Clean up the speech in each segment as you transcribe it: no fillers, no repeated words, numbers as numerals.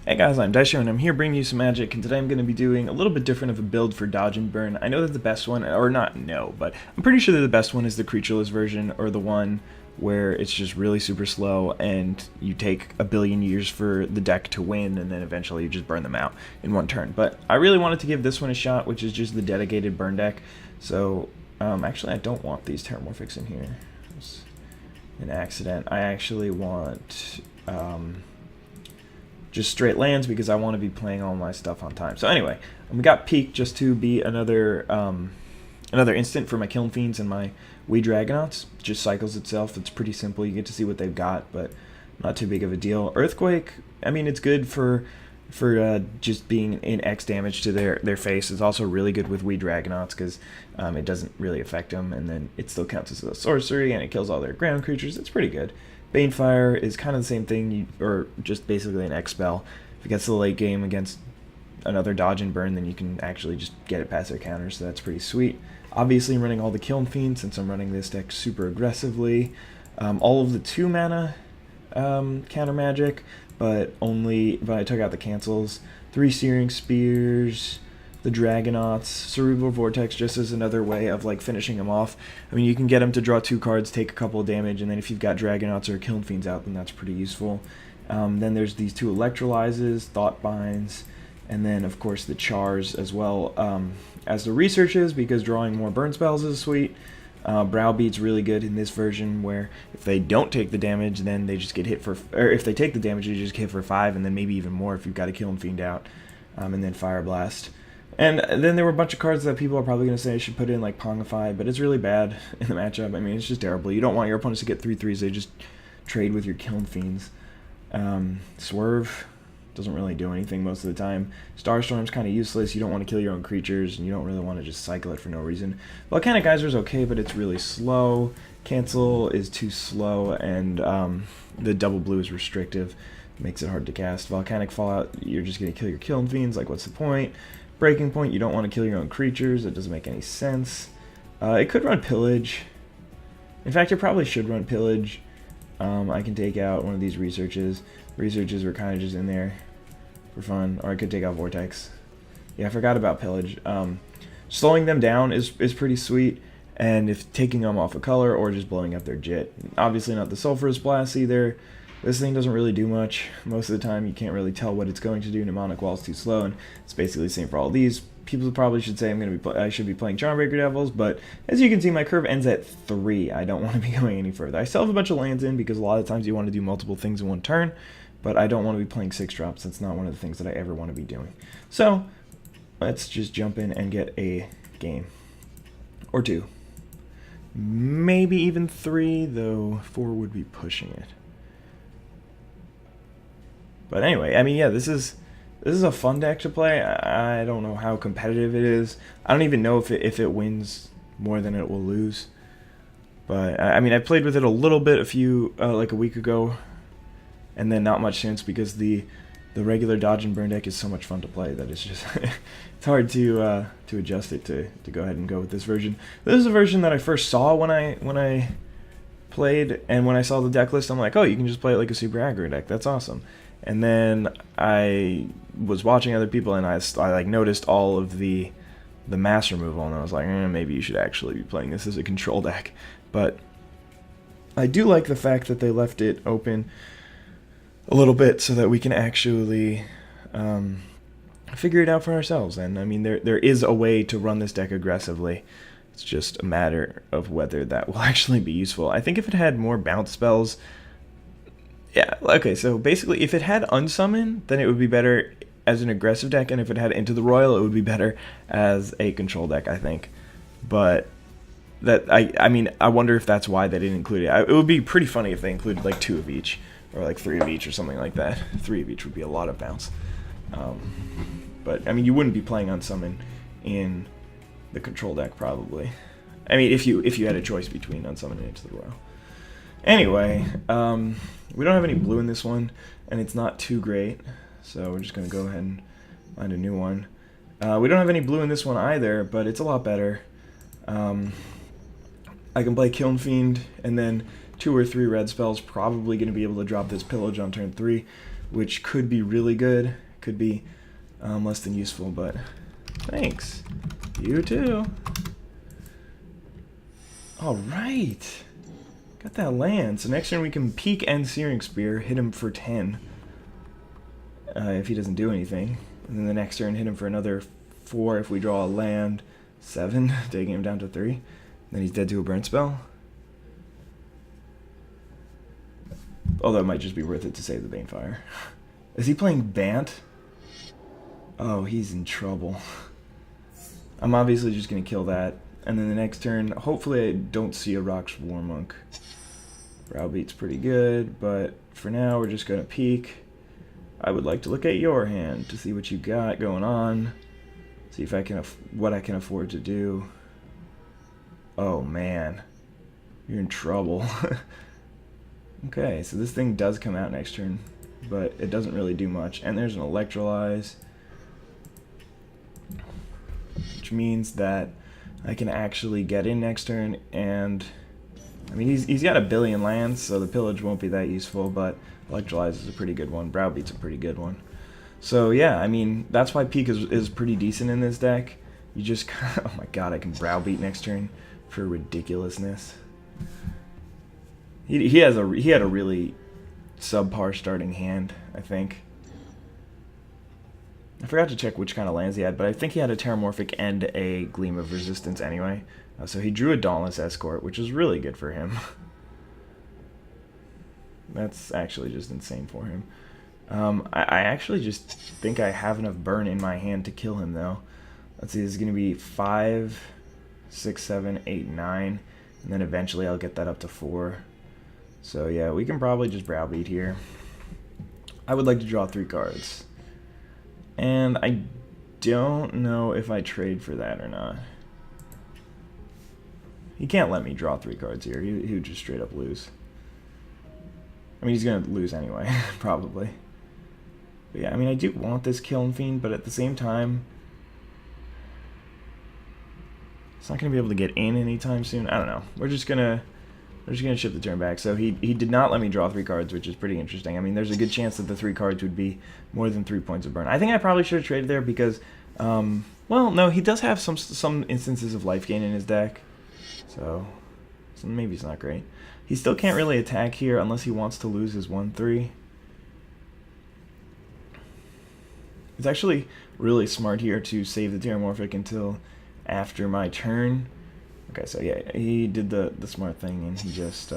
Hey guys, I'm Daisho and I'm here bringing you some magic, and today I'm going to be doing a little bit different of a build for dodge and burn. I know that the best one, or not no, but I'm pretty sure that the best one is the creatureless version, or the one where it's just really super slow and you take a billion years for the deck to win and then eventually you just burn them out in one turn. But I really wanted to give this one a shot, which is just the dedicated burn deck. So actually I don't want these terramorphics in here. It's an accident. I actually want just straight lands because I want to be playing all my stuff on time. So anyway, we got Peak just to be another another instant for my Kiln Fiends and my Wee Dragonauts. Just cycles itself. It's pretty simple. You get to see what they've got, but not too big of a deal. Earthquake, I mean, it's good for just being in X damage to their face. It's also really good with Wee Dragonauts because it doesn't really affect them, and then it still counts as a sorcery, and it kills all their ground creatures. It's pretty good. Banefire is kind of the same thing, or just basically an X spell. If it gets to the late game against another dodge and burn, then you can actually just get it past their counters, so that's pretty sweet. Obviously, I'm running all the Kiln Fiends since I'm running this deck super aggressively. All of the 2 mana counter magic, but I took out the cancels. 3 Searing Spears, the Dragonauts, Cerebral Vortex just as another way of like finishing them off. I mean, you can get them to draw 2 cards, take a couple of damage, and then if you've got Dragonauts or Kiln Fiends out, then that's pretty useful. Then there's these 2 Electrolyzes, Thought Binds, and then of course the Chars as well as the researches, because drawing more burn spells is sweet. Browbeat's really good in this version, where if they don't take the damage, then they just get hit for, or if they take the damage, they just get hit for 5, and then maybe even more if you've got a Kiln Fiend out, and then Fire Blast. And then there were a bunch of cards that people are probably going to say I should put in, like Pongify, but it's really bad in the matchup. I mean, it's just terrible. You don't want your opponents to get 3/3s. They just trade with your Kiln Fiends. Swerve doesn't really do anything most of the time. Starstorm's kind of useless. You don't want to kill your own creatures, and you don't really want to just cycle it for no reason. Volcanic Geyser's okay, but it's really slow. Cancel is too slow, and the double blue is restrictive. Makes it hard to cast. Volcanic Fallout, you're just going to kill your Kiln Fiends. Like, what's the point? Breaking Point, you don't want to kill your own creatures. It doesn't make any sense. It could run Pillage. In fact, it probably should run Pillage. I can take out one of these researches. Researches were kind of just in there for fun. Or I could take out Vortex. Yeah, I forgot about Pillage. Slowing them down is pretty sweet. And if taking them off a color or just blowing up their Jit. Obviously not the Sulphurous Blast either. This thing doesn't really do much. Most of the time you can't really tell what it's going to do. Mnemonic Wall's too slow, and it's basically the same for all these. People probably should say I should be playing Charmbreaker Devils, but as you can see, my curve ends at 3. I don't want to be going any further. I still have a bunch of lands in because a lot of times you want to do multiple things in one turn, but I don't want to be playing 6 drops. That's not one of the things that I ever want to be doing. So let's just jump in and get a game. Or 2. Maybe even 3, though 4 would be pushing it. But anyway, I mean, yeah, this is a fun deck to play. I don't know how competitive it is. I don't even know if it wins more than it will lose. But I mean, I played with it a little bit like a week ago, and then not much since, because the regular dodge and burn deck is so much fun to play that it's just it's hard to adjust it to go ahead and go with this version. This is a version that I first saw when I played, and when I saw the deck list, I'm like, oh, you can just play it like a super aggro deck. That's awesome. And then I was watching other people, and I like noticed all of the mass removal, and I was like, maybe you should actually be playing this as a control deck. But I do like the fact that they left it open a little bit so that we can actually figure it out for ourselves. And I mean, there is a way to run this deck aggressively. It's just a matter of whether that will actually be useful. I think if it had more bounce spells. Yeah, okay, so basically if it had Unsummon, then it would be better as an aggressive deck, and if it had Into the Royal, it would be better as a control deck, I think. But I mean, I wonder if that's why they didn't include it. It would be pretty funny if they included like 2 of each, or like 3 of each, or something like that. 3 of each would be a lot of bounce. But I mean, you wouldn't be playing Unsummon in the control deck, probably. I mean, if you had a choice between Unsummon and Into the Royal. Anyway, we don't have any blue in this one, and it's not too great, so we're just going to go ahead and find a new one. We don't have any blue in this one either, but it's a lot better. I can play Kiln Fiend, and then 2 or 3 red spells, probably going to be able to drop this Pillage on turn 3. which could be really good. Could be less than useful, but thanks. You too. All right. Got that land. So next turn we can peek and Searing Spear, hit him for 10. If he doesn't do anything. And then the next turn hit him for another 4 if we draw a land. 7, taking him down to 3. Then he's dead to a burn spell. Although it might just be worth it to save the Banefire. Is he playing Bant? Oh, he's in trouble. I'm obviously just going to kill that. And then the next turn, hopefully I don't see a Rock's War Monk. Browbeat's pretty good, but for now we're just going to peek. I would like to look at your hand to see what you got going on. See if I can what I can afford to do. Oh man, you're in trouble. Okay, so this thing does come out next turn, but it doesn't really do much. And there's an Electrolyze, which means that I can actually get in next turn. And I mean, he's got a billion lands, so the pillage won't be that useful, but Electrolyze is a pretty good one. Browbeat's a pretty good one. So yeah, I mean, that's why Peak is pretty decent in this deck. You just, oh my god, I can Browbeat next turn for ridiculousness. He had a really subpar starting hand, I think. I forgot to check which kind of lands he had, but I think he had a Terramorphic and a Gleam of Resistance anyway. So he drew a Dauntless Escort, which is really good for him. That's actually just insane for him. I actually just think I have enough burn in my hand to kill him, though. Let's see, this is going to be 5, 6, 7, 8, 9, and then eventually I'll get that up to 4. So yeah, we can probably just Browbeat here. I would like to draw 3 cards. And I don't know if I trade for that or not. He can't let me draw 3 cards here. He would just straight up lose. I mean, he's going to lose anyway, probably. But yeah, I mean, I do want this Kiln Fiend, but at the same time, it's not going to be able to get in anytime soon. I don't know. We're just going to ship the turn back. So he did not let me draw 3 cards, which is pretty interesting. I mean, there's a good chance that the 3 cards would be more than 3 points of burn. I think I probably should have traded there because, well, no, he does have some instances of life gain in his deck. So maybe it's not great. He still can't really attack here unless he wants to lose his 1/3. It's actually really smart here to save the Terramorphic until after my turn. Okay, so yeah, he did the smart thing and he just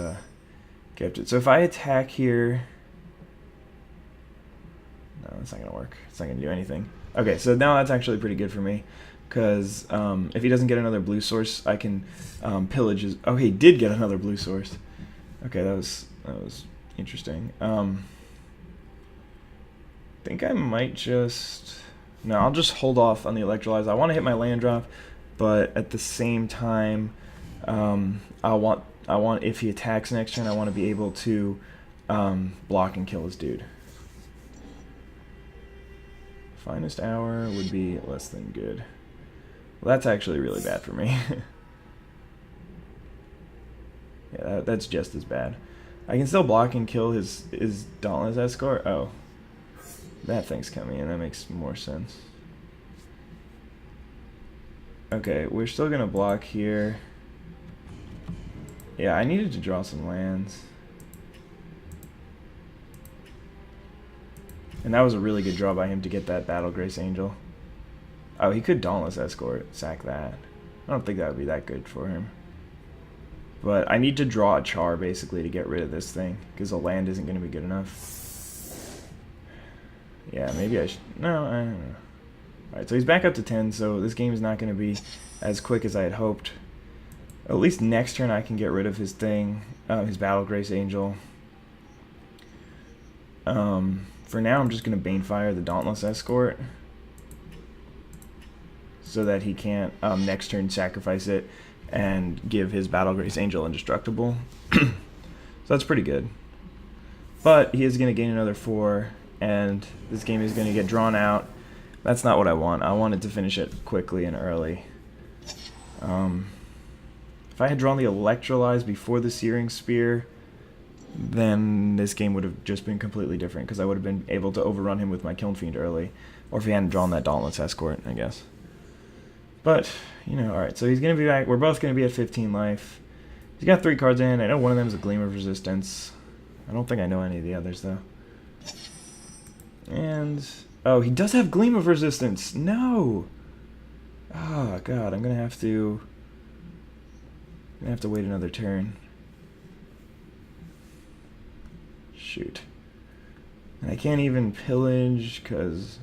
kept it. So if I attack here, no, that's not gonna work. It's not gonna do anything. Okay, so now that's actually pretty good for me, because if he doesn't get another blue source, I can pillage his. Oh, he did get another blue source. Okay, that was interesting. I think I might just. No, I'll just hold off on the Electrolyze. I want to hit my land drop, but at the same time, I want if he attacks next turn, I want to be able to block and kill his dude. Finest hour would be less than good. Well, that's actually really bad for me. Yeah, that's just as bad. I can still block and kill his Dauntless Escort. Oh, that thing's coming in. That makes more sense. Okay, we're still gonna block here. Yeah, I needed to draw some lands. And that was a really good draw by him to get that Battle Grace Angel. Oh, he could Dauntless Escort, sack that. I don't think that would be that good for him. But I need to draw a Char, basically, to get rid of this thing, because the land isn't going to be good enough. Yeah, maybe I should. No, I don't know. Alright, so he's back up to 10, so this game is not going to be as quick as I had hoped. At least next turn I can get rid of his thing, his Battle Grace Angel. For now, I'm just going to Banefire the Dauntless Escort, so that he can't next turn sacrifice it and give his Battle Grace Angel indestructible. So that's pretty good. But he is going to gain another 4, and this game is going to get drawn out. That's not what I want. I wanted to finish it quickly and early. If I had drawn the Electrolyze before the Searing Spear, then this game would have just been completely different, because I would have been able to overrun him with my Kiln Fiend early. Or if he hadn't drawn that Dauntless Escort, I guess. But, you know, alright, so he's going to be back. We're both going to be at 15 life. He's got 3 cards in. I know one of them is a Gleam of Resistance. I don't think I know any of the others, though. And... oh, he does have Gleam of Resistance! No! Oh, God, I'm going to have to... wait another turn. Shoot. And I can't even pillage, because...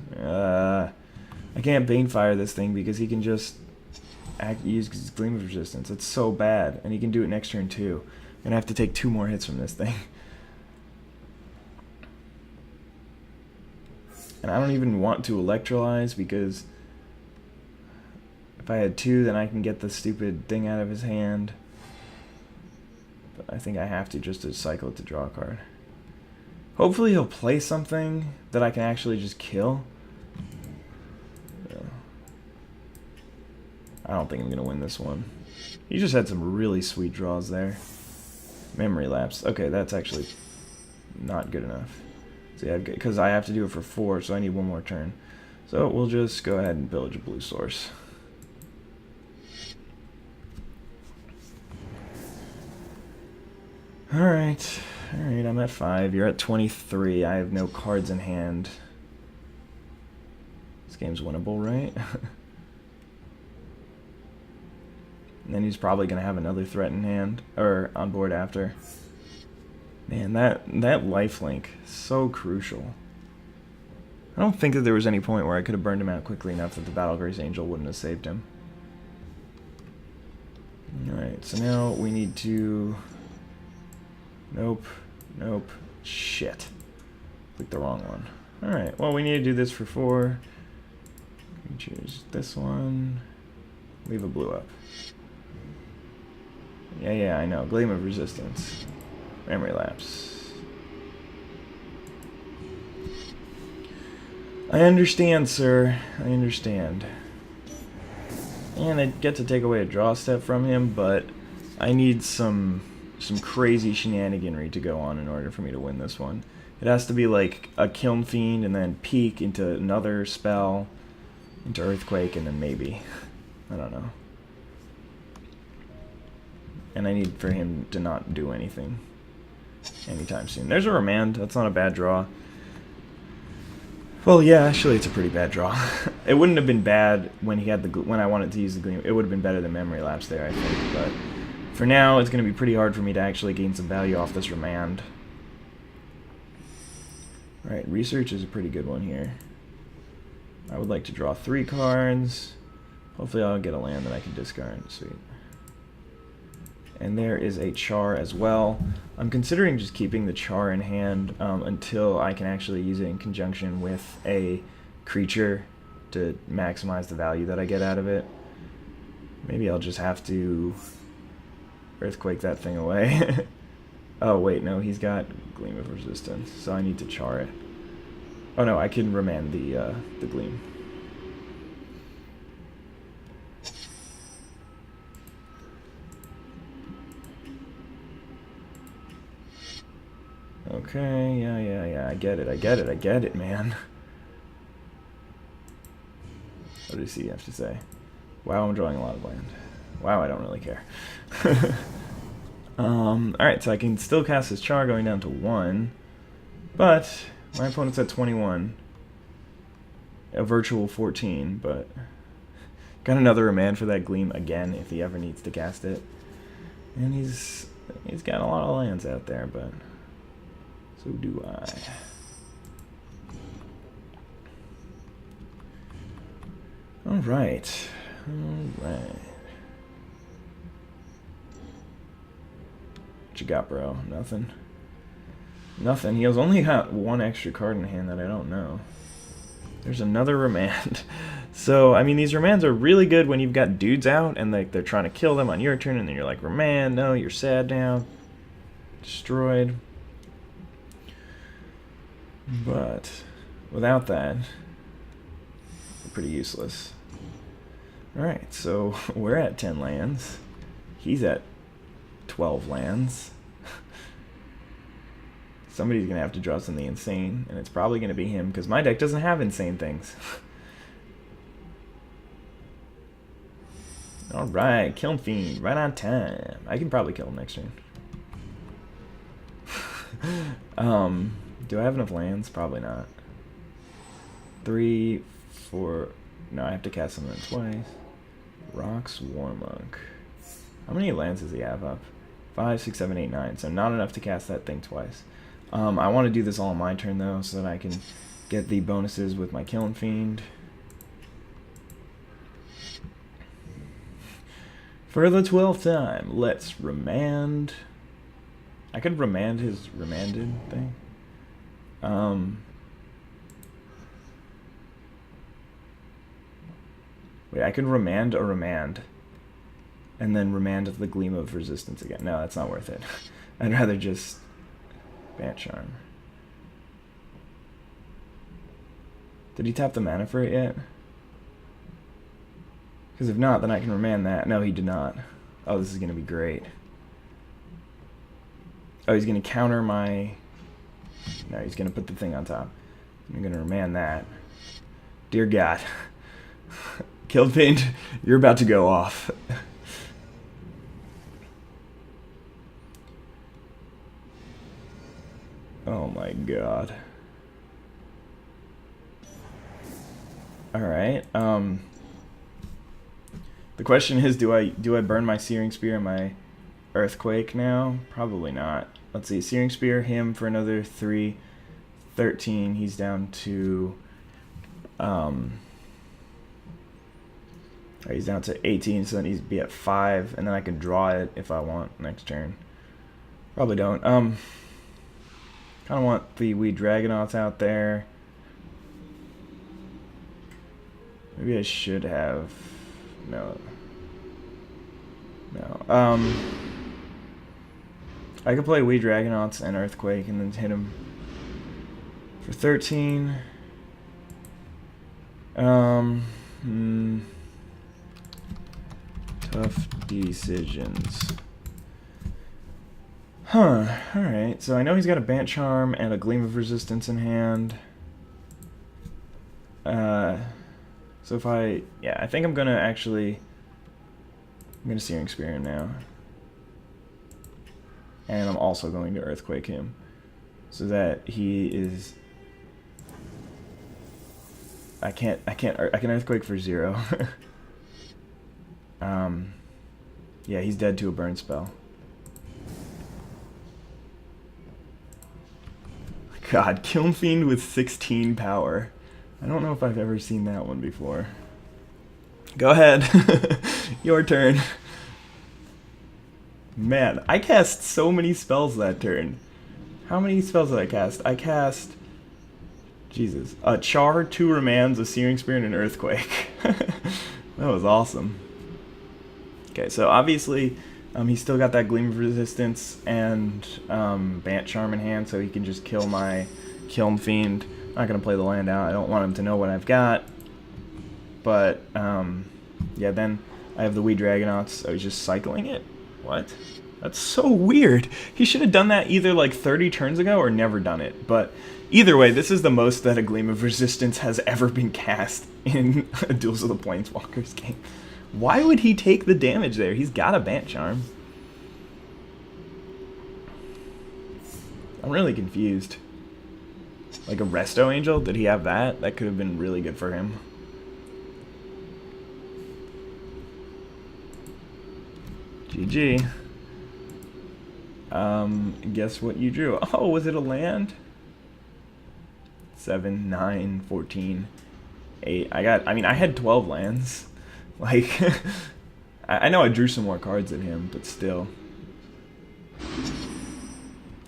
I can't Banefire this thing, because he can just use his Gleam of Resistance. It's so bad. And he can do it next turn, too. I'm going to have to take 2 more hits from this thing. And I don't even want to Electrolyze, because if I had 2, then I can get the stupid thing out of his hand. But I think I have to, just to cycle it to draw a card. Hopefully he'll play something that I can actually just kill. I don't think I'm going to win this one. He just had some really sweet draws there. Memory Lapse. Okay, that's actually not good enough. See, because I have to do it for 4, so I need 1 more turn. So we'll just go ahead and pillage a blue source. Alright, I'm at 5. You're at 23. I have no cards in hand. This game's winnable, right? And then he's probably going to have another threat in hand, or on board after. Man, that lifelink, so crucial. I don't think that there was any point where I could have burned him out quickly enough that the Battlegrace Angel wouldn't have saved him. Alright, so now we need to... nope, shit. Clicked the wrong one. Alright, well we need to do this for 4. Choose this one. Leave a blue up. Yeah, I know. Gleam of Resistance. Memory Lapse. I understand, sir. I understand. And I get to take away a draw step from him, but I need some crazy shenaniganry to go on in order for me to win this one. It has to be like a Kiln Fiend and then peek into another spell, into Earthquake, and then maybe. I don't know. And I need for him to not do anything anytime soon. There's a Remand. That's not a bad draw. Well, yeah, actually, it's a pretty bad draw. It wouldn't have been bad when he had when I wanted to use the Gleam. It would have been better than Memory Lapse there, I think. But for now, it's going to be pretty hard for me to actually gain some value off this Remand. Alright, Research is a pretty good one here. I would like to draw 3 cards. Hopefully I'll get a land that I can discard. Sweet. And there is a Char as well. I'm considering just keeping the Char in hand until I can actually use it in conjunction with a creature to maximize the value that I get out of it. Maybe I'll just have to Earthquake that thing away. Oh wait, no, he's got Gleam of Resistance, so I need to Char it. Oh no, I can remand the Gleam. Okay, yeah, I get it, man. What does he have to say? Wow, I'm drawing a lot of land. Wow, I don't really care. Alright, so I can still cast his Char going down to 1, but my opponent's at 21. A virtual 14, but got another remand for that Gleam again if he ever needs to cast it. And he's got a lot of lands out there, but so do I. Alright. What you got, bro? Nothing? Nothing. He has only got 1 extra card in hand that I don't know. There's another remand. So, I mean, these remands are really good when you've got dudes out and they're trying to kill them on your turn, and then you're like, remand, no, you're sad now. Destroyed. But without that, they're pretty useless. Alright, so we're at 10 lands. He's at 12 lands. Somebody's going to have to draw something insane, and it's probably going to be him, because my deck doesn't have insane things. Alright, Kiln Fiend, right on time. I can probably kill him next turn. Do I have enough lands? Probably not. 3, 4... No, I have to cast something twice. Rocks, Warmonk. How many lands does he have up? 5, 6, 7, 8, 9. So not enough to cast that thing twice. I want to do this all on my turn, though, so that I can get the bonuses with my Kiln Fiend. For the 12th time, let's remand. I could remand his remanded thing. Wait, I could remand a remand. And then remand the Gleam of Resistance again. No, that's not worth it. I'd rather just Bant Charm. Did he tap the mana for it yet? Because if not, then I can remand that. No, he did not. Oh, this is going to be great. Oh, he's going to counter my... No, he's going to put the thing on top. I'm going to remand that. Dear God. Kiln Fiend, you're about to go off. Oh my God. Alright, the question is, do I burn my Searing Spear and my Earthquake now? Probably not. Let's see, Searing Spear him for another 3, 13. He's down to he's down to 18, so then he'd be at 5, and then I can draw it if I want next turn. Probably don't. Kind of want the Wee Dragonauts out there. Maybe I should have... No. I could play Wee Dragonauts and Earthquake and then hit him for 13. Tough decisions. Huh, alright. So I know he's got a Bant Charm and a Gleam of Resistance in hand. So if I... Yeah, I think I'm gonna actually... I'm gonna Searing Spear him now. And I'm also going to Earthquake him. So that he is... I can Earthquake for 0. Yeah, he's dead to a burn spell. God, Kiln Fiend with 16 power. I don't know if I've ever seen that one before. Go ahead. Your turn. Man, I cast so many spells that turn. How many spells did I cast? I cast... Jesus. A Char, 2 Remands, a Searing Spear, and an Earthquake. That was awesome. Okay, so obviously he's still got that Gleam of Resistance and Bant Charm in hand, so he can just kill my Kiln Fiend. I'm not going to play the land out. I don't want him to know what I've got. But, yeah, then I have the Wee Dragonauts, so he's just cycling it. What? That's so weird. He should have done that either like 30 turns ago or never done it. But either way, this is the most that a Gleam of Resistance has ever been cast in a Duels of the Planeswalkers game. Why would he take the damage there? He's got a Bant Charm. I'm really confused. Like a Resto Angel? Did he have that? That could have been really good for him. GG. Guess what you drew? Oh, was it a land? 7, 9, 14, 8. I mean, I had 12 lands. Like, I know I drew some more cards at him, but still.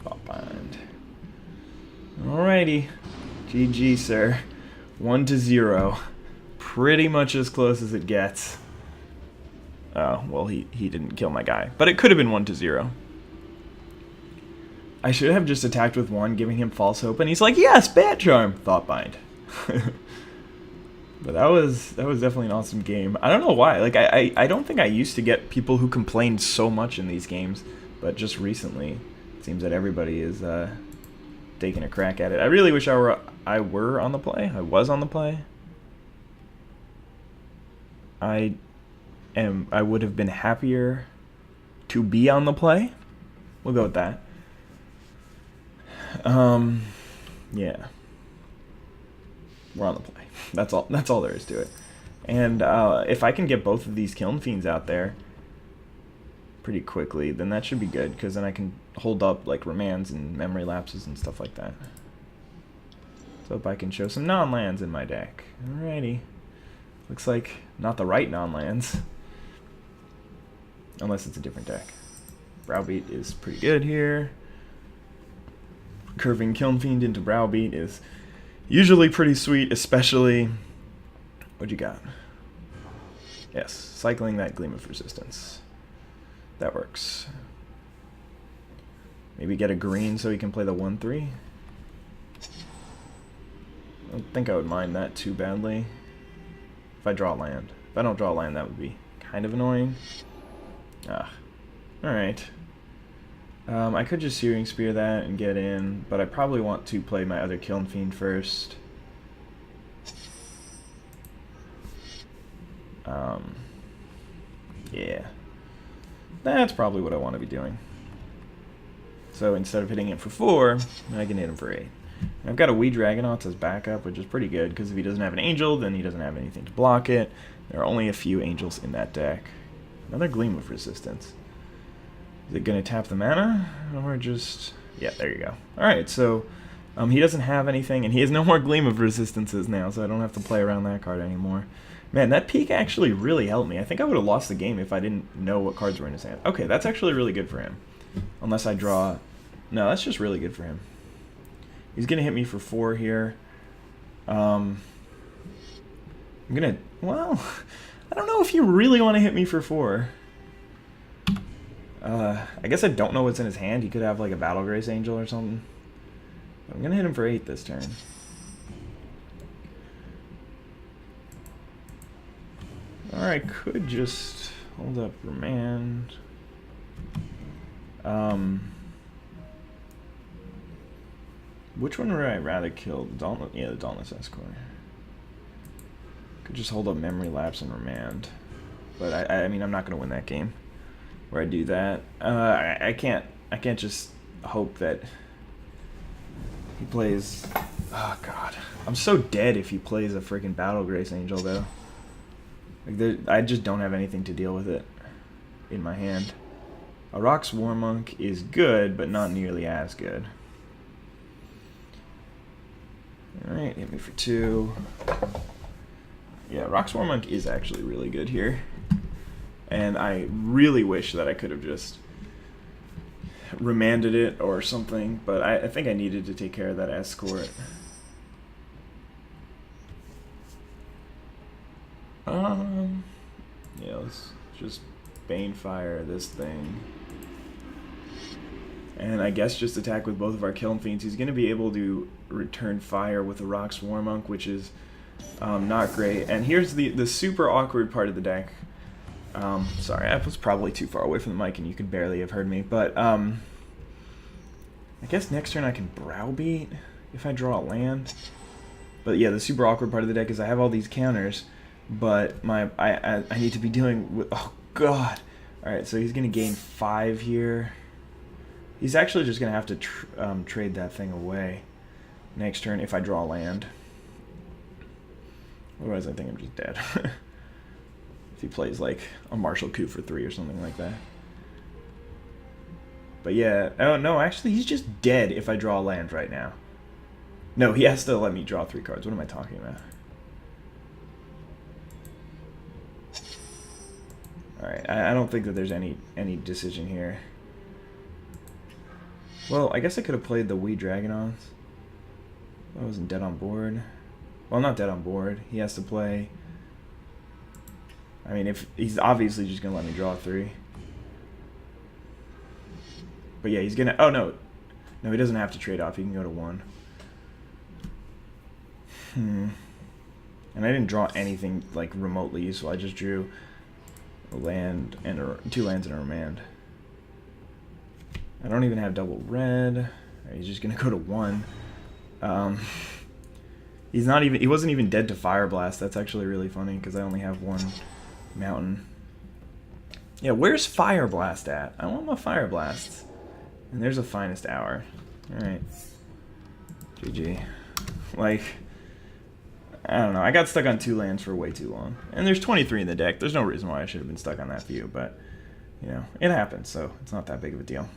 Fault bind. Alrighty. GG, sir. 1-0. Pretty much as close as it gets. Oh, well, he didn't kill my guy. But it could have been 1-0. I should have just attacked with 1, giving him false hope, and he's like, yes, Bant Charm! Thought bind. But that was definitely an awesome game. I don't know why. Like, I don't think I used to get people who complained so much in these games, but just recently, it seems that everybody is taking a crack at it. I really wish I were on the play. I was on the play. I would have been happier to be on the play. We'll go with that. Yeah. We're on the play. That's all there is to it. And if I can get both of these Kiln Fiends out there pretty quickly, then that should be good, because then I can hold up like remands and memory lapses and stuff like that. So if I can show some non-lands in my deck. Alrighty. Looks like not the right non-lands. Unless it's a different deck. Browbeat is pretty good here. Curving Kiln Fiend into Browbeat is usually pretty sweet, especially... What'd you got? Yes, cycling that Gleam of Resistance. That works. Maybe get a green so he can play the 1/3. I don't think I would mind that too badly. If I draw a land. If I don't draw a land, that would be kind of annoying. Alright. I could just Searing Spear that and get in, but I probably want to play my other Kiln Fiend first. Yeah. That's probably what I want to be doing. So instead of hitting it for 4, I can hit him for 8. And I've got a Wee Dragonauts as backup, which is pretty good, because if he doesn't have an angel, then he doesn't have anything to block it. There are only a few angels in that deck. Another Gleam of Resistance. Is it going to tap the mana? Or just... Yeah, there you go. Alright, so he doesn't have anything, and he has no more Gleam of Resistances now, so I don't have to play around that card anymore. Man, that peak actually really helped me. I think I would have lost the game if I didn't know what cards were in his hand. Okay, that's actually really good for him. Unless I draw... No, that's just really good for him. He's going to hit me for 4 here. I'm going to... Well, I don't know if you really want to hit me for 4. I guess I don't know what's in his hand. He could have like a Battle Grace Angel or something. But I'm going to hit him for 8 this turn. Or I could just hold up Remand. Which one would I rather kill? Yeah, the Dauntless Escort. Could just hold up Memory Lapse and Remand. But I mean, I'm not going to win that game where I do that. I can't just hope that he plays... Oh, God. I'm so dead if he plays a freaking Battle Grace Angel, though. Like, I just don't have anything to deal with it in my hand. A Rock's Warmonk is good, but not nearly as good. Alright, hit me for 2. Yeah, Rock's Warmonk is actually really good here. And I really wish that I could have just remanded it or something, but I think I needed to take care of that Escort. Yeah, let's just Banefire this thing. And I guess just attack with both of our Kiln Fiends. He's going to be able to return fire with the Rock's Warmonk, which is not great. And here's the super awkward part of the deck. Sorry, I was probably too far away from the mic and you could barely have heard me. But I guess next turn I can Browbeat if I draw a land. But yeah, the super awkward part of the deck is I have all these counters, but I need to be dealing with... Oh, God. Alright, so he's going to gain 5 here. He's actually just going to have to trade that thing away next turn if I draw land. Otherwise, I think I'm just dead. If he plays, like, a Martial Coup for 3 or something like that. But yeah, oh no, actually, he's just dead if I draw a land right now. No, he has to let me draw 3 cards. What am I talking about? Alright, I don't think that there's any decision here. Well, I guess I could have played the Wee Dragonauts. I wasn't dead on board. Well, not dead on board. He has to play... I mean, if he's obviously just going to let me draw 3. But yeah, he's going to... Oh, no. No, he doesn't have to trade off. He can go to 1. And I didn't draw anything, like, remotely useful. I just drew a land and 2 lands and a remand. I don't even have double red. He's just gonna go to 1. He wasn't even dead to Fire Blast. That's actually really funny because I only have 1 mountain. Yeah, where's Fire Blast at? I want my Fire Blasts. And there's a Finest Hour. Alright. GG. Like, I don't know. I got stuck on 2 lands for way too long. And there's 23 in the deck. There's no reason why I should have been stuck on that few, but, you know, it happens, so it's not that big of a deal.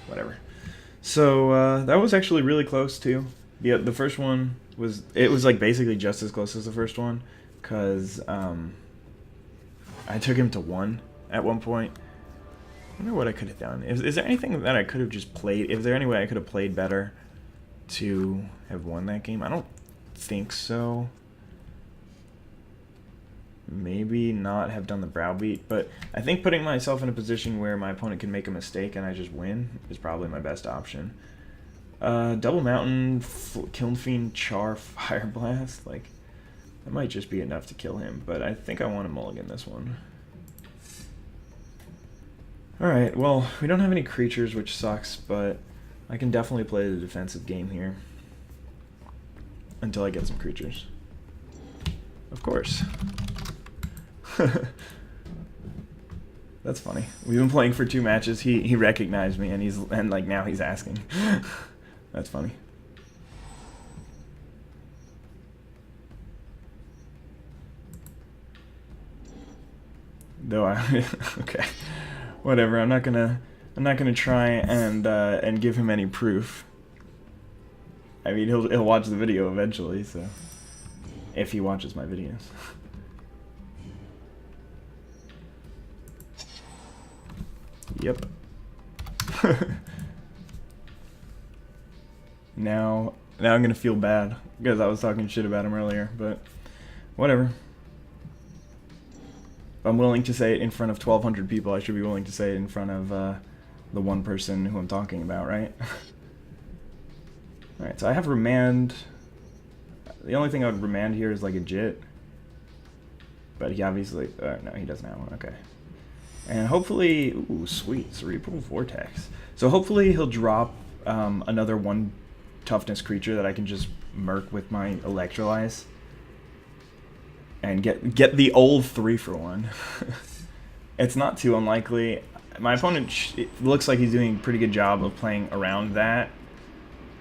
Whatever. So, that was actually really close, too. The first one was like basically just as close as the first one, because I took him to 1 at one point. I wonder what I could have done. Is there anything that I could have just played? Is there any way I could have played better to have won that game? I don't think so. Maybe not have done the browbeat, but I think putting myself in a position where my opponent can make a mistake and I just win is probably my best option. Double Mountain, Kiln Fiend, Char, Fire Blast. Like, that might just be enough to kill him, but I think I want to mulligan this one. Alright, well, we don't have any creatures, which sucks, but I can definitely play the defensive game here. Until I get some creatures. Of course. That's funny. We've been playing for 2 matches. He recognized me, and like now he's asking. That's funny. Though okay. Whatever. I'm not gonna try and give him any proof. I mean, he'll watch the video eventually, so if he watches my videos. Yep. Now I'm gonna feel bad because I was talking shit about him earlier, but whatever. If I'm willing to say it in front of 1,200 people, I should be willing to say it in front of the 1 person who I'm talking about, right? Alright, so I have Remand. The only thing I would Remand here is like a Jit. But he obviously... no, he doesn't have one. Okay. And hopefully... Ooh, sweet. Cerebral Vortex. So hopefully he'll drop another 1 toughness creature that I can just murk with my Electrolyze. And get the old 3-for-1. It's not too unlikely. My opponent it looks like he's doing a pretty good job of playing around that.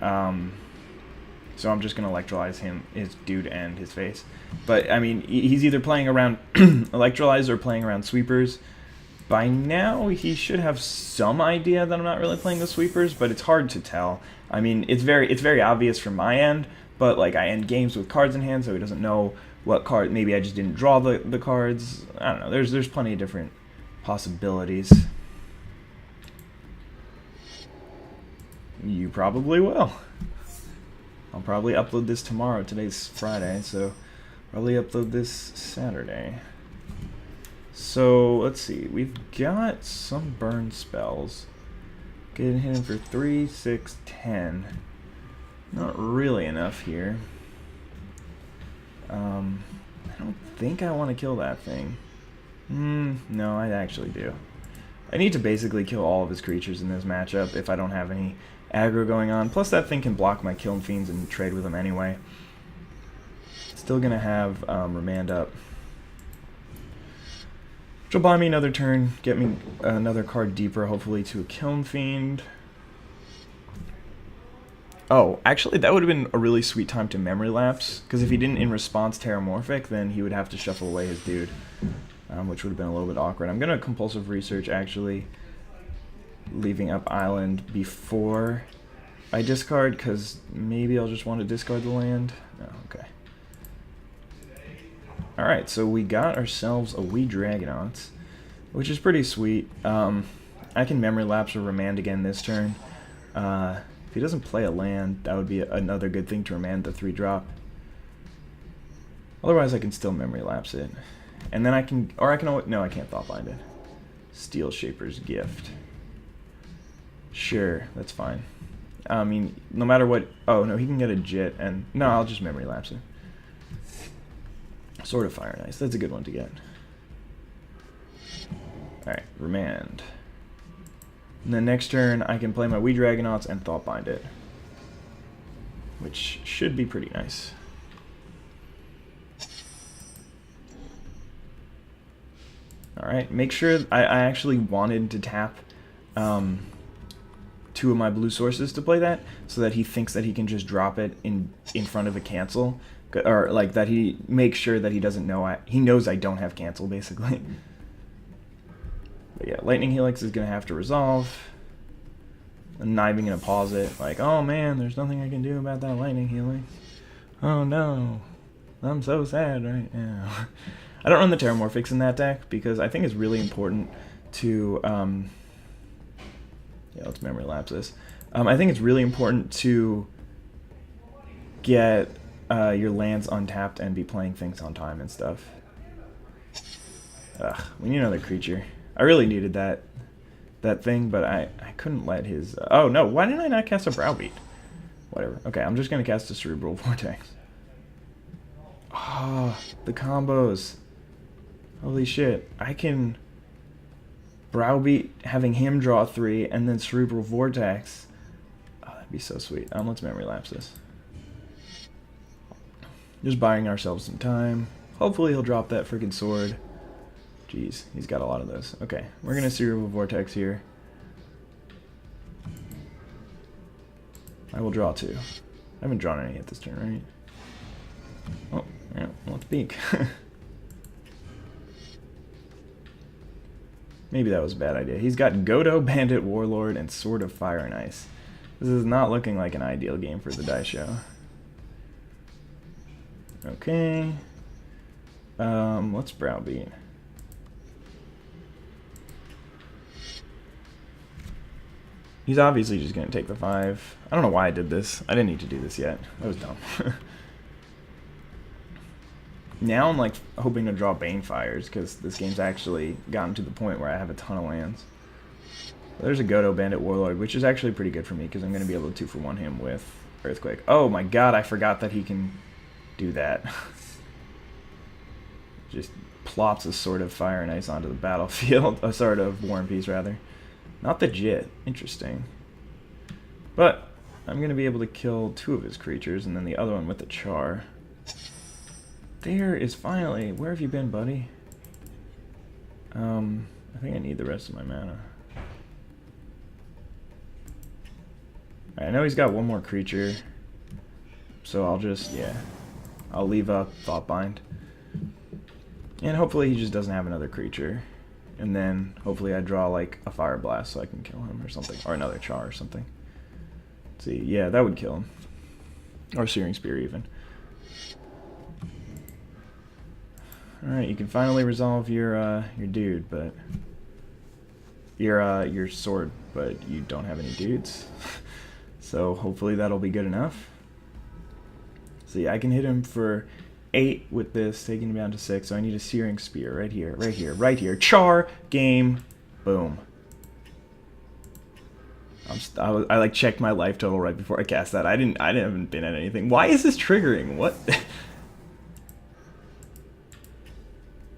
So I'm just going to Electrolyze him, his dude, and his face. But, I mean, he's either playing around Electrolyze or playing around Sweepers. By now, he should have some idea that I'm not really playing the Sweepers, but it's hard to tell. I mean, it's very obvious from my end, but, like, I end games with cards in hand, so he doesn't know what card. Maybe I just didn't draw the cards. I don't know. There's plenty of different possibilities. You probably will. I'll probably upload this tomorrow. Today's Friday, so probably upload this Saturday. So let's see. We've got some burn spells. Getting hit for 3, 6, 10. Not really enough here. I don't think I want to kill that thing. No, I actually do. I need to basically kill all of his creatures in this matchup if I don't have any aggro going on. Plus that thing can block my Kiln Fiends and trade with them anyway. Still gonna have Remand up. Which will buy me another turn, get me another card deeper, hopefully to a Kiln Fiend. Oh, actually, that would have been a really sweet time to Memory Lapse, because if he didn't in response Terramorphic, then he would have to shuffle away his dude, which would have been a little bit awkward. I'm going to Compulsive Research, actually, leaving up Island before I discard, because maybe I'll just want to discard the land. Oh, okay. Alright, so we got ourselves a wee Dragonauts, which is pretty sweet. I can Memory Lapse or Remand again this turn. If he doesn't play a land, that would be another good thing to Remand the 3-drop. Otherwise, I can still Memory Lapse it. And then I can, no, I can't Thought Bind it. Steel Shaper's Gift. Sure, that's fine. I mean, no matter what, oh no, he can get a Jit, and no, I'll just Memory Lapse it. Sword of Fire and Ice, that's a good one to get. Alright, Remand. And then next turn, I can play my Wee Dragonauts and Thought Bind it, which should be pretty nice. Alright, make sure I actually wanted to tap 2 of my blue sources to play that, so that he thinks that he can just drop it in front of a cancel, or like that he makes sure that he doesn't know he knows I don't have cancel, basically. But yeah, Lightning Helix is going to have to resolve. And Nibing going to pause it, like, oh man, there's nothing I can do about that Lightning Helix. Oh no, I'm so sad right now. I don't run the Terramorphics in that deck because I think it's really important to, yeah, let's memory lapse this. I think it's really important to get your lands untapped and be playing things on time and stuff. Ugh, we need another creature. I really needed that thing, but I couldn't let his... oh no, why didn't I not cast a Browbeat? Whatever. Okay, I'm just going to cast a Cerebral Vortex. Ah, oh, the combos. Holy shit. I can Browbeat, having him draw 3, and then Cerebral Vortex. Oh, that'd be so sweet. Let's memory lapse this. Just buying ourselves some time. Hopefully he'll drop that freaking sword. Jeez, he's got a lot of those. Okay, we're going to Cerebral Vortex here. I will draw 2. I haven't drawn any at this turn, right? Oh, yeah, let's peek. Maybe that was a bad idea. He's got Godo, Bandit, Warlord, and Sword of Fire and Ice. This is not looking like an ideal game for the Daisho. Okay. Let's Browbeat. He's obviously just going to take the 5. I don't know why I did this. I didn't need to do this yet. That was dumb. Now I'm like hoping to draw Banefires because this game's actually gotten to the point where I have a ton of lands. There's a Godo, Bandit, Warlord, which is actually pretty good for me because I'm going to be able to 2-for-1 him with Earthquake. Oh my god, I forgot that he can do that. Just plops a Sword of Fire and Ice onto the battlefield. A Sword of War and Peace, rather. Not the Jit. Interesting. But I'm going to be able to kill 2 of his creatures and then the other one with the Char. There is finally... Where have you been, buddy? I think I need the rest of my mana. Alright, I know he's got 1 more creature. So I'll just, yeah. I'll leave up Thought Bind. And hopefully he just doesn't have another creature. And then hopefully I draw like a Fire Blast so I can kill him or something. Or another Char or something. Let's see, yeah, that would kill him. Or Searing Spear even. Alright, you can finally resolve your dude, but your sword, but you don't have any dudes. So hopefully that'll be good enough. See, I can hit him for 8 with this, taking him down to 6, so I need a Searing Spear right here, right here, right here. Char, game, boom. I like checked my life total right before I cast that. I haven't been at anything. Why is this triggering? What?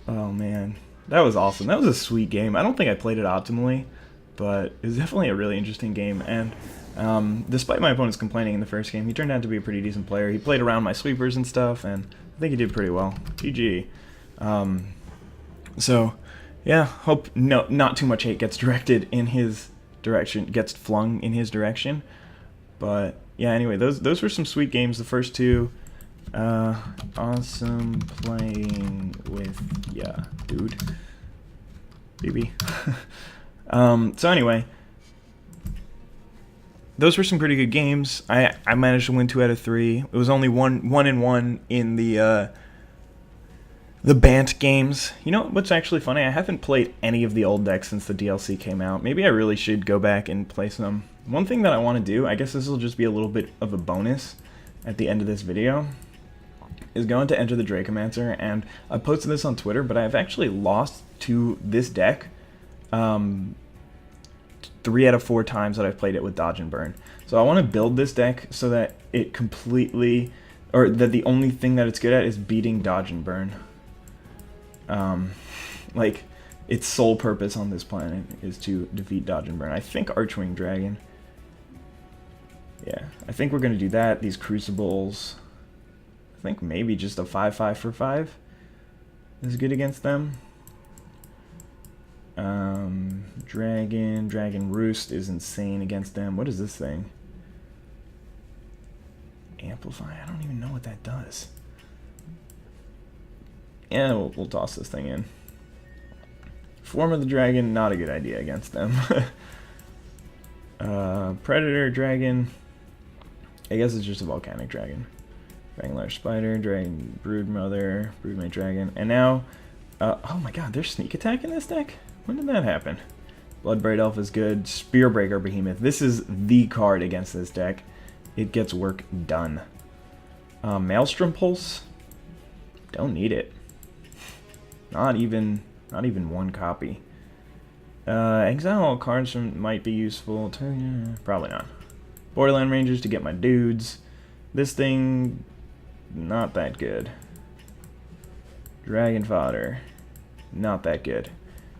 Oh man, that was awesome. That was a sweet game. I don't think I played it optimally, but it was definitely a really interesting game. And despite my opponents complaining in the first game, he turned out to be a pretty decent player. He played around my sweepers and stuff, and I think he did pretty well. GG. So yeah, hope not too much hate gets directed in his direction, gets flung in his direction. But yeah, anyway, those were some sweet games. The first 2. Awesome playing with, yeah, dude. BB. So anyway, those were some pretty good games. I managed to win 2 out of 3. It was only 1-1 in the Bant games. You know what's actually funny? I haven't played any of the old decks since the DLC came out. Maybe I really should go back and play some. One thing that I want to do, I guess this will just be a little bit of a bonus at the end of this video, is going to enter the Dracomancer, and I posted this on Twitter, but I've actually lost to this deck 3 out of 4 times that I've played it with Dodge and Burn. So I want to build this deck so that it completely, or that the only thing that it's good at is beating Dodge and Burn. Like, its sole purpose on this planet is to defeat, dodge, and burn. I think Archwing Dragon. Yeah, I think we're going to do that. These Crucibles. I think maybe just a 5/5 for 5 is good against them. Dragon Roost is insane against them. What is this thing? Amplify? I don't even know what that does. Yeah, we'll toss this thing in. Form of the Dragon, not a good idea against them. Predator Dragon. I guess it's just a Volcanic Dragon. Dragonlar Spider, Dragon Broodmother, Broodmate Dragon. And now, oh my god, there's Sneak Attack in this deck? When did that happen? Bloodbraid Elf is good. Spearbreaker Behemoth. This is the card against this deck. It gets work done. Maelstrom Pulse. Don't need it. Not even one copy. Exile all cards might be useful. Probably not. Borderland Rangers to get my dudes. This thing, not that good. Dragon Fodder, not that good.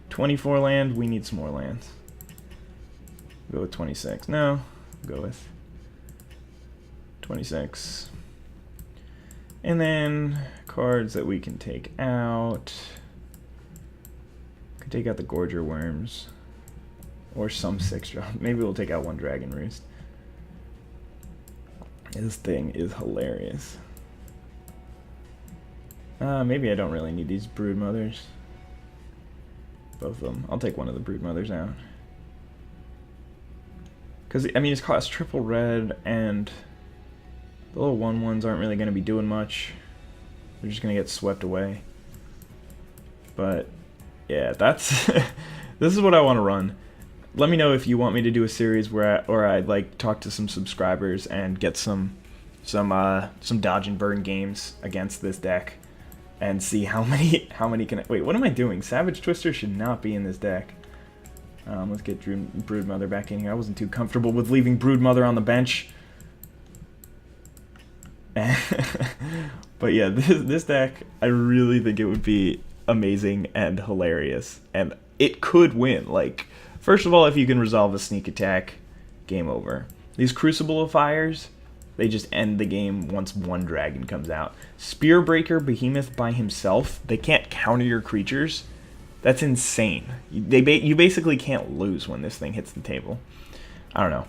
24 land, we need some more lands. Go with 26. No, go with 26. And then cards that we can take out. Could take out the Gorger Worms. Or some 6-drop. Maybe we'll take out one Dragon Roost. This thing is hilarious. Maybe I don't really need these Broodmothers. Both of them. I'll take one of the Broodmothers out. Because, I mean, it's cost triple red, and the little 1/1s aren't really going to be doing much. They're just going to get swept away. But, yeah, that's... this is what I want to run. Let me know if you want me to do a series where I like talk to some subscribers and get some dodge and burn games against this deck, and see how many can I... Wait, what am I doing? Savage Twister should not be in this deck. Let's get Broodmother back in here. I wasn't too comfortable with leaving Broodmother on the bench. But yeah, this deck, I really think it would be amazing and hilarious, and it could win. Like, first of all, if you can resolve a Sneak Attack, game over. These Crucible of Fires, they just end the game once one dragon comes out. Spearbreaker Behemoth by himself, they can't counter your creatures. That's insane. You basically can't lose when this thing hits the table. I don't know.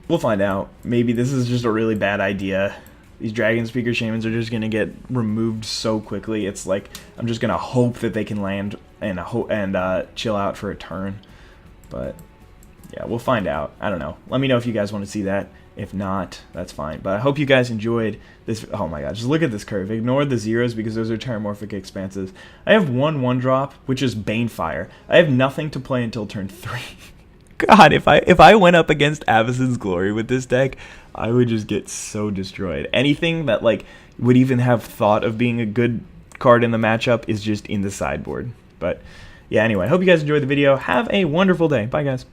We'll find out. Maybe this is just a really bad idea. These Dragon Speaker Shamans are just going to get removed so quickly. It's like, I'm just going to hope that they can land and chill out for a turn. But, yeah, we'll find out. I don't know. Let me know if you guys want to see that. If not, that's fine. But I hope you guys enjoyed this. Oh my god, just look at this curve. Ignore the zeros because those are Terramorphic Expanses. I have one 1-drop, which is Banefire. I have nothing to play until turn 3. God, if I went up against Avacyn's Glory with this deck, I would just get so destroyed. Anything that like would even have thought of being a good card in the matchup is just in the sideboard. But yeah, anyway, I hope you guys enjoyed the video. Have a wonderful day. Bye, guys.